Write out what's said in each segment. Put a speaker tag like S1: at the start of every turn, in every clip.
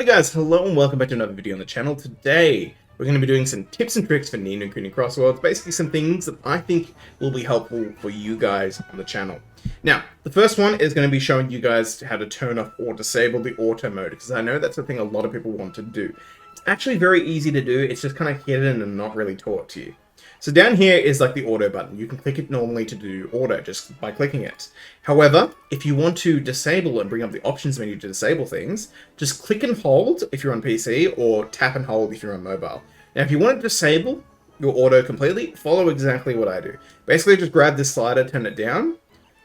S1: Alrighty guys, hello and welcome back to another video on the channel. Today, we're going to be doing some tips and tricks for Ni no Kuni crosswords, basically some things that I think will be helpful for you guys on the channel. Now, the first one is going to be showing you guys how to turn off or disable the auto mode, because I know that's the thing a lot of people want to do. It's actually very easy to do, it's just kind of hidden and not really taught to you. So down here is like the auto button. You can click it normally to do auto just by clicking it. However, if you want to disable and bring up the options menu to disable things, just click and hold if you're on PC or tap and hold if you're on mobile. Now, if you want to disable your auto completely, follow exactly what I do. Basically, just grab this slider, turn it down,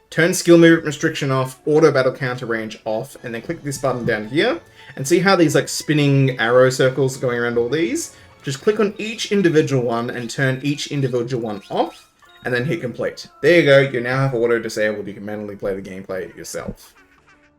S1: turn skill movement restriction off, auto battle counter range off, and then click this button down here, and see how these like spinning arrow circles going around all these? Just click on each individual one and turn each individual one off, and then hit complete. There you go, you now have auto disabled, you can manually play the gameplay yourself.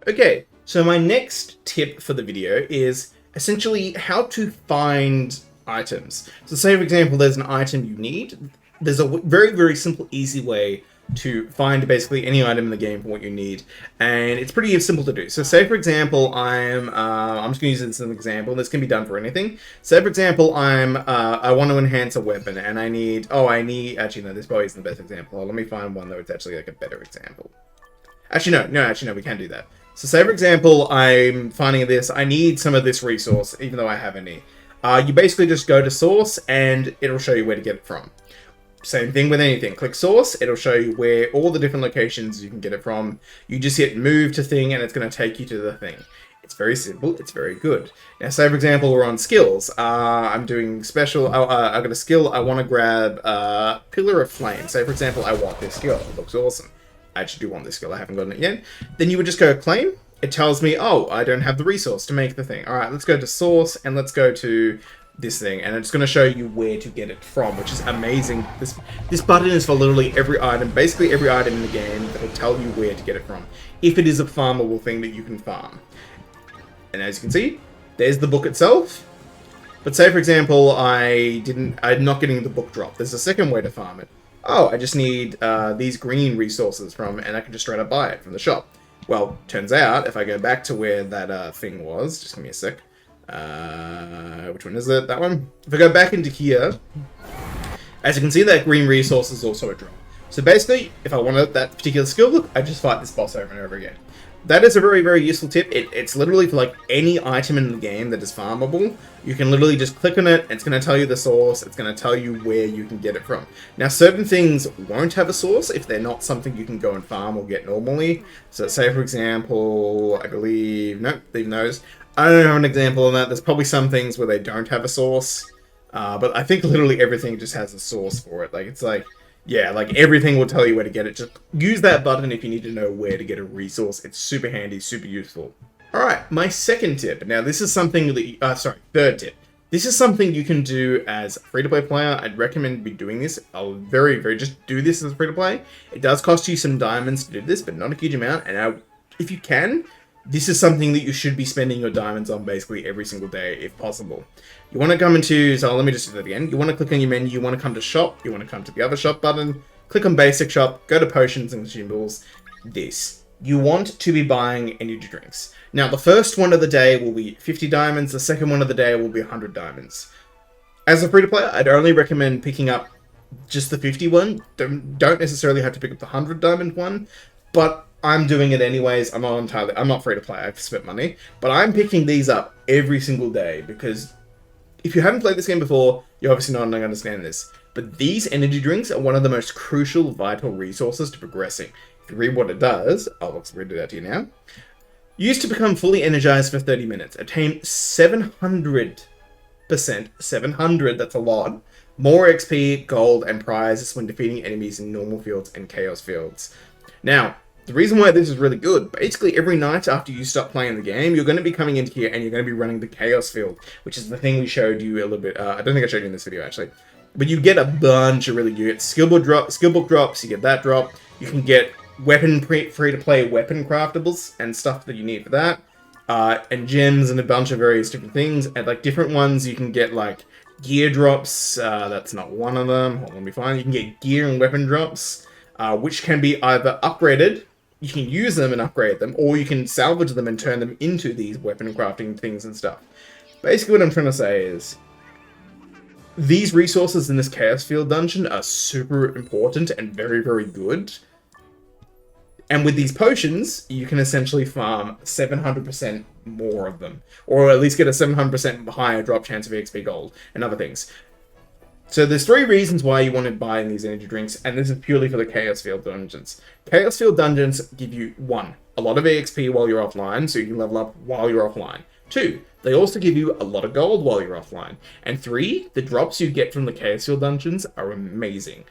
S1: Okay, so my next tip for the video is essentially how to find items. So say for example there's an item you need, there's a very, very simple, easy way to find basically any item in the game for what you need, and it's pretty simple to do. So say for example I'm just gonna use this as an example. This can be done for anything. Say for example I want to enhance a weapon and I need actually no, this probably isn't the best example. Let me find one that was actually like a better example. Actually no, we can't do that. So say for example I'm finding this, I need some of this resource even though I have any. You basically just go to source and it'll show you where to get it from. Same thing with anything. Click source, it'll show you where all the different locations you can get it from. You just hit move to thing and it's going to take you to the thing. It's very simple, it's very good. Now say for example we're on skills. I'm doing special, I've got a skill, I want to grab Pillar of Flame. Say for example I want this skill, it looks awesome. I actually do want this skill, I haven't gotten it yet. Then you would just go claim. It tells me, oh, I don't have the resource to make the thing. Alright, let's go to source and let's go to this thing, and it's going to show you where to get it from, which is amazing. This button is for literally every item, basically every item in the game, that will tell you where to get it from, if it is a farmable thing that you can farm. And as you can see, there's the book itself. But say for example I'm not getting the book drop. There's a second way to farm it. Oh, I just need these green resources from, and I can just straight up buy it from the shop. Well, turns out if I go back to where that thing was, just give me a sec. Which one is it? That one? If I go back into here, as you can see, that green resource is also a drop. So basically, if I wanted that particular skill, look, I just fight this boss over and over again. That is a very, very useful tip. It's literally for like any item in the game that is farmable. You can literally just click on it, and it's going to tell you the source, it's going to tell you where you can get it from. Now, certain things won't have a source if they're not something you can go and farm or get normally. So say, for example, I believe, nope, leave those. I don't have an example on that. There's probably some things where they don't have a source, but I think literally everything just has a source for it. Like, it's like, yeah, like everything will tell you where to get it. Just use that button if you need to know where to get a resource. It's super handy, super useful. Alright, my second tip. Now, this is something that, third tip. This is something you can do as a free-to-play player. I'd recommend be doing this. I'll just do this as a free-to-play. It does cost you some diamonds to do this, but not a huge amount. And if you can, this is something that you should be spending your diamonds on basically every single day, if possible. You want to come into, so let me just do that again. You want to click on your menu, you want to come to shop, you want to come to the other shop button, click on basic shop, go to potions and consumables, this. You want to be buying energy drinks. Now, the first one of the day will be 50 diamonds, the second one of the day will be 100 diamonds. As a free-to-player, I'd only recommend picking up just the 50 one. Don't necessarily have to pick up the 100 diamond one, but I'm doing it anyways. I'm not free to play, I've spent money. But I'm picking these up every single day because if you haven't played this game before, you're obviously not going to understand this. But these energy drinks are one of the most crucial, vital resources to progressing. If you read what it does, I'll read it out to you now. Used to become fully energized for 30 minutes. Obtain 700%, 700, that's a lot, more XP, gold, and prizes when defeating enemies in normal fields and chaos fields. Now, the reason why this is really good, basically every night after you stop playing the game, you're going to be coming into here and you're going to be running the Chaos Field, which is the thing we showed you a little bit. I don't think I showed you in this video, actually. But you get a bunch of you get skill book drops, you get that drop. You can get free-to-play weapon craftables and stuff that you need for that. And gems and a bunch of various different things. And like different ones, you can get like gear drops. That's not one of them. Hold on, let me find. You can get gear and weapon drops, which can be either upgraded you can use them and upgrade them, or you can salvage them and turn them into these weapon crafting things and stuff. Basically, what I'm trying to say is, these resources in this Chaos Field dungeon are super important and very, very good. And with these potions, you can essentially farm 700% more of them. Or at least get a 700% higher drop chance of EXP gold and other things. So there's 3 reasons why you want to buy these energy drinks, and this is purely for the Chaos Field dungeons. Chaos Field dungeons give you, 1, a lot of EXP while you're offline, so you can level up while you're offline. 2, they also give you a lot of gold while you're offline. And 3, the drops you get from the Chaos Field dungeons are amazing.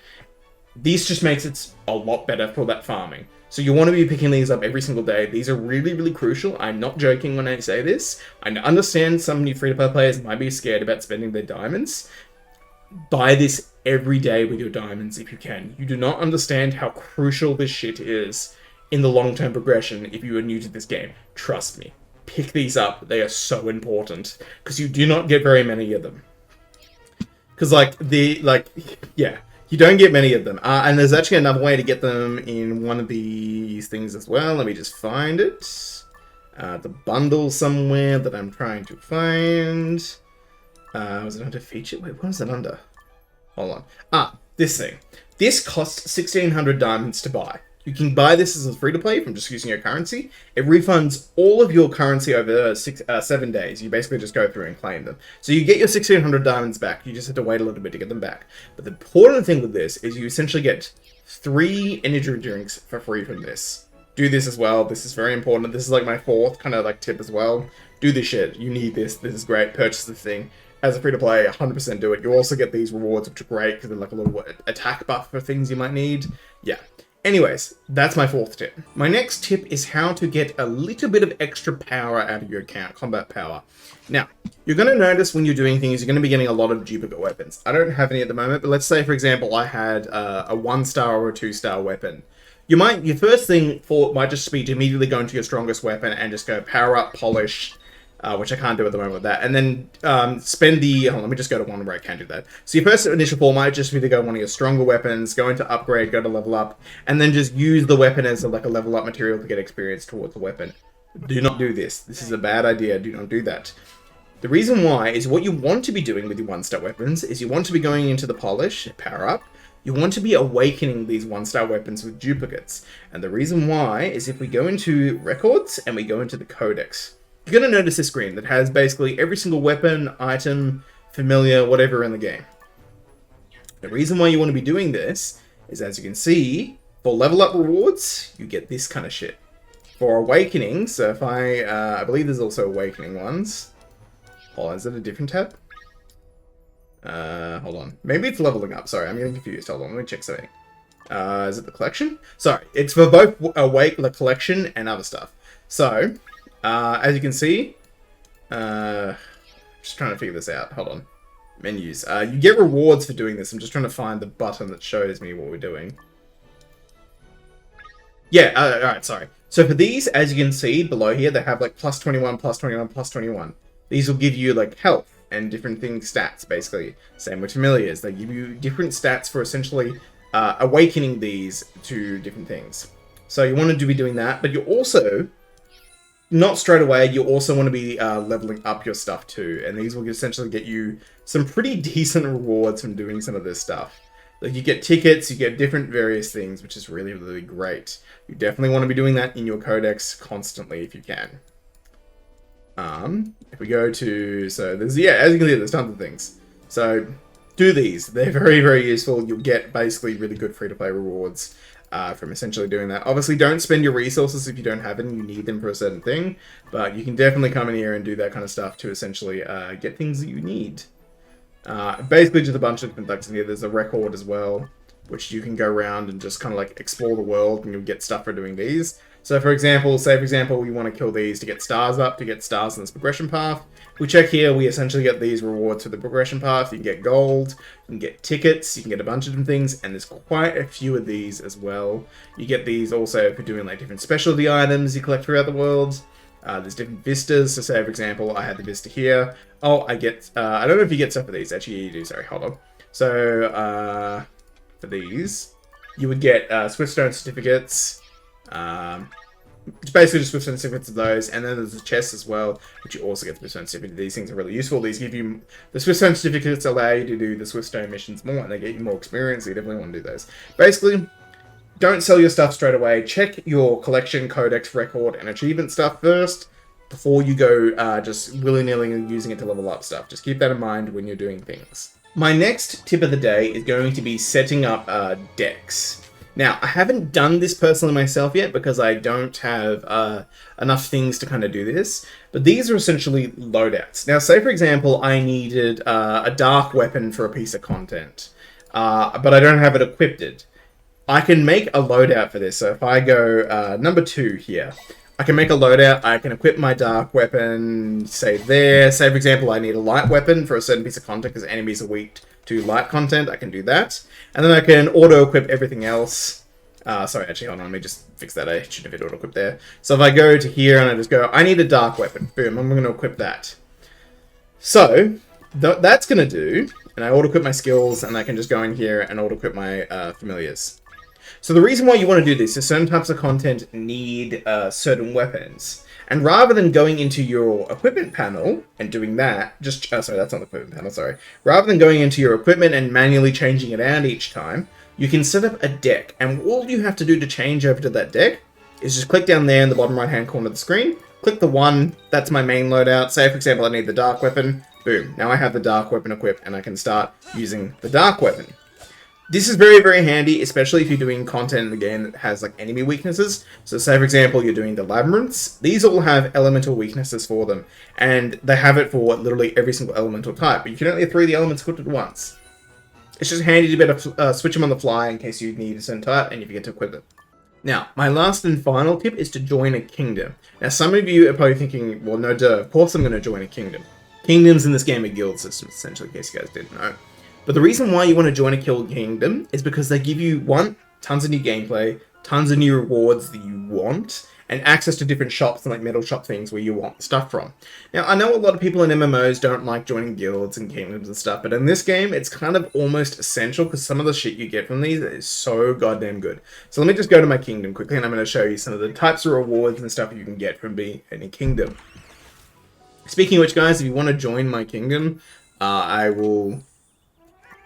S1: This just makes it a lot better for that farming. So you want to be picking these up every single day. These are really, really crucial. I'm not joking when I say this. I understand some new free-to-play players might be scared about spending their diamonds. Buy this every day with your diamonds if you can. You do not understand how crucial this shit is in the long-term progression if you are new to this game. Trust me. Pick these up. They are so important. Because you do not get very many of them. Because, yeah. You don't get many of them. And there's actually another way to get them in one of these things as well. Let me just find it. The bundle somewhere that I'm trying to find. Was it under feature? Wait, what is it under? Hold on. This thing. This costs 1,600 diamonds to buy. You can buy this as a free-to-play from just using your currency. It refunds all of your currency over 7 days. You basically just go through and claim them. So you get your 1,600 diamonds back. You just have to wait a little bit to get them back. But the important thing with this is you essentially get 3 energy drinks for free from this. Do this as well. This is very important. This is like my 4th kind of like tip as well. Do this shit. You need this. This is great. Purchase this thing. As a free-to-play, 100% do it. You also get these rewards, which are great because they're like a little attack buff for things you might need. Yeah. Anyways, that's my 4th tip. My next tip is how to get a little bit of extra power out of your account, combat power. Now, you're going to notice when you're doing things, you're going to be getting a lot of duplicate weapons. I don't have any at the moment, but let's say, for example, I had a 1-star or a 2-star weapon. Your first thing might just be to immediately go into your strongest weapon and just go power up, polish, which I can't do at the moment with that. And then spend the... Hold on, let me just go to one where I can do that. So your first initial form might just be to go one of your stronger weapons, go into upgrade, go to level up, and then just use the weapon as a level up material to get experience towards the weapon. Do not do this. This is a bad idea. Do not do that. The reason why is what you want to be doing with your 1-star weapons is you want to be going into the polish, power up. You want to be awakening these 1-star weapons with duplicates. And the reason why is if we go into records and we go into the codex, you're going to notice this screen that has basically every single weapon, item, familiar, whatever in the game. The reason why you want to be doing this is, as you can see, for level up rewards, you get this kind of shit. For awakening, so if I believe there's also awakening ones. Hold on, is it a different tab? Hold on. Maybe it's leveling up. Sorry, I'm getting confused. Hold on, let me check something. Is it the collection? Sorry, it's for both the collection and other stuff. So... as you can see, just trying to figure this out. Hold on. Menus. You get rewards for doing this. I'm just trying to find the button that shows me what we're doing. Yeah, alright, sorry. So for these, as you can see below here, they have like plus 21, plus 21, plus 21. These will give you like health and different things, stats, basically. Same with familiars. They give you different stats for essentially awakening these to different things. So you want to be doing that, but you also... Not straight away, you also want to be leveling up your stuff too, and these will essentially get you some pretty decent rewards from doing some of this stuff. Like you get tickets, you get different various things, which is really, really great. You definitely want to be doing that in your codex constantly if you can. If we go to, so there's, yeah, as you can see, there's tons of things. So do these. They're very, very useful. You'll get basically really good free-to-play rewards. From essentially doing that. Obviously, don't spend your resources if you don't have them. You need them for a certain thing. But you can definitely come in here and do that kind of stuff to essentially get things that you need. Basically, just a bunch of different things in here. There's a record as well, which you can go around and just kind of like explore the world and you'll get stuff for doing these. So for example, say for example, we want to kill these to get stars up, to get stars in this progression path. We check here, we essentially get these rewards for the progression path. You can get gold, you can get tickets, you can get a bunch of different things, and there's quite a few of these as well. You get these also for doing like different specialty items you collect throughout the world. There's different vistas, so say for example, I had the vista here. Oh, I get, I don't know if you get stuff for these, actually you do, sorry, hold on. So, for these, you would get Swiftstone certificates. It's basically just with sensitivity to those, and then there's the chest as well, which you also get the Swift sensitivity. These things are really useful. These give you the Swift certificates allow you to do the Swift Stone missions more, and they get you more experience. So you definitely want to do those. Basically, don't sell your stuff straight away. Check your collection, codex, record, and achievement stuff first before you go just willy-nilly using it to level up stuff. Just keep that in mind when you're doing things. My next tip of the day is going to be setting up decks. Now, I haven't done this personally myself yet because I don't have enough things to kind of do this, but these are essentially loadouts. Now, say for example, I needed a dark weapon for a piece of content, but I don't have it equipped. I can make a loadout for this. So if I go number 2 here, I can make a loadout. I can equip my dark weapon, say there. Say for example, I need a light weapon for a certain piece of content because enemies are weak to light content. I can do that. And then I can auto-equip everything else. Sorry, actually, hold on. Let me just fix that. I shouldn't have hit auto-equip there. So if I go to here and I just go, I need a dark weapon. Boom, I'm going to equip that. So that's going to do. And I auto-equip my skills, and I can just go in here and auto-equip my familiars. So the reason why you want to do this is certain types of content need certain weapons. And rather than going into your equipment panel and doing that, sorry, that's not the equipment panel, sorry. Rather than going into your equipment and manually changing it out each time, you can set up a deck. And all you have to do to change over to that deck is just click down there in the bottom right-hand corner of the screen, click the one, that's my main loadout. Say, for example, I need the dark weapon. Boom, now I have the dark weapon equipped and I can start using the dark weapon. This is very, very handy, especially if you're doing content in the game that has like enemy weaknesses. So say, for example, you're doing the labyrinths. These all have elemental weaknesses for them. And they have it for literally every single elemental type. But you can only have 3 of the elements equipped at once. It's just handy to be able to switch them on the fly in case you need a certain type and you forget to equip it. Now, my last and final tip is to join a kingdom. Now, some of you are probably thinking, well, no duh, of course I'm going to join a kingdom. Kingdoms in this game are guild systems, essentially, in case you guys didn't know. But the reason why you want to join a kill kingdom is because they give you, 1, tons of new gameplay, tons of new rewards that you want, and access to different shops and like metal shop things where you want stuff from. Now, I know a lot of people in MMOs don't like joining guilds and kingdoms and stuff, but in this game, it's kind of almost essential because some of the shit you get from these is so goddamn good. So let me just go to my kingdom quickly, and I'm going to show you some of the types of rewards and stuff you can get from being in a kingdom. Speaking of which, guys, if you want to join my kingdom, I will...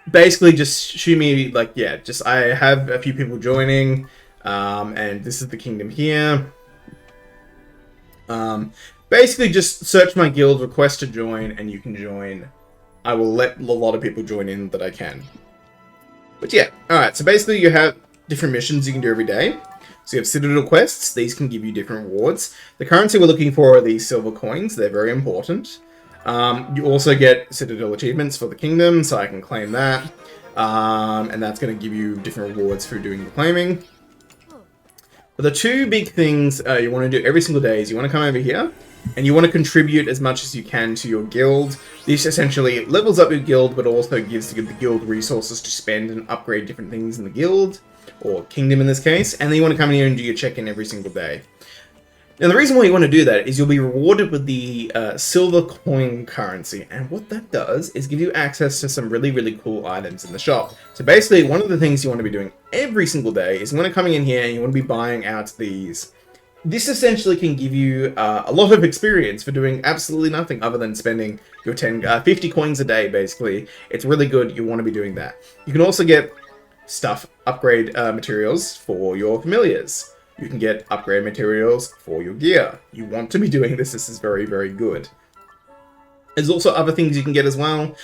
S1: basically just shoot me, like, yeah, just I have a few people joining, and this is the kingdom here. Basically just search my guild, request to join, and you can join. I will let a lot of people join in that I can. But yeah, alright, so basically you have different missions you can do every day. So you have Citadel quests, these can give you different rewards. The currency we're looking for are these silver coins, they're very important. You also get Citadel achievements for the kingdom, so I can claim that. And that's going to give you different rewards for doing the claiming. But the 2 big things you want to do every single day is you want to come over here, and you want to contribute as much as you can to your guild. This essentially levels up your guild, but also gives the guild resources to spend and upgrade different things in the guild, or kingdom in this case. And then you want to come in here and do your check-in every single day. Now, the reason why you want to do that is you'll be rewarded with the silver coin currency, and what that does is give you access to some really, really cool items in the shop. So basically, one of the things you want to be doing every single day is you want to come in here and you want to be buying out these. This essentially can give you a lot of experience for doing absolutely nothing other than spending your 50 coins a day, basically. It's really good, you want to be doing that. You can also get stuff, upgrade materials for your familiars. You can get upgrade materials for your gear. You want to be doing this. This is very, very good. There's also other things you can get as well.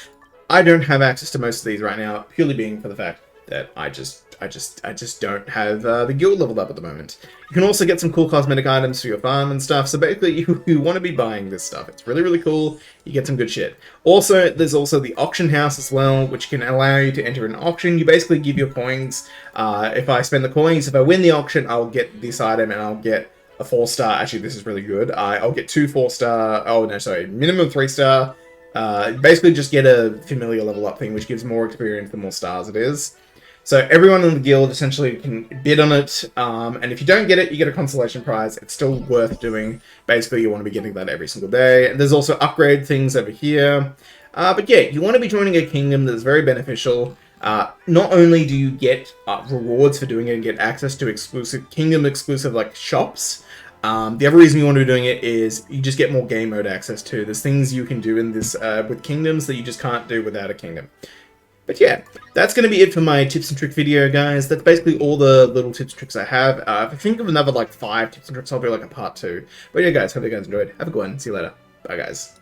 S1: I don't have access to most of these right now, purely being for the fact that I just don't have the guild leveled up at the moment. You can also get some cool cosmetic items for your farm and stuff. So basically, you want to be buying this stuff. It's really, really cool. You get some good shit. Also, there's also the auction house as well, which can allow you to enter an auction. You basically give your coins. If I spend the coins, if I win the auction, I'll get this item and I'll get a 4-star. Actually, this is really good. I'll get 2 4-star. Oh no, sorry, minimum 3-star. Basically, just get a familiar level up thing, which gives more experience the more stars it is. So everyone in the guild essentially can bid on it, and if you don't get it, you get a consolation prize. It's still worth doing. Basically, you want to be getting that every single day. And there's also upgrade things over here. But yeah, you want to be joining a kingdom that's very beneficial. Not only do you get rewards for doing it and get access to exclusive kingdom exclusive like shops, the other reason you want to be doing it is you just get more game mode access too. There's things you can do in this with kingdoms that you just can't do without a kingdom. But yeah, that's going to be it for my tips and trick video, guys. That's basically all the little tips and tricks I have. If I think of another like 5 tips and tricks, I'll do like a part 2. But yeah, guys, hope you guys enjoyed. Have a good one. See you later. Bye, guys.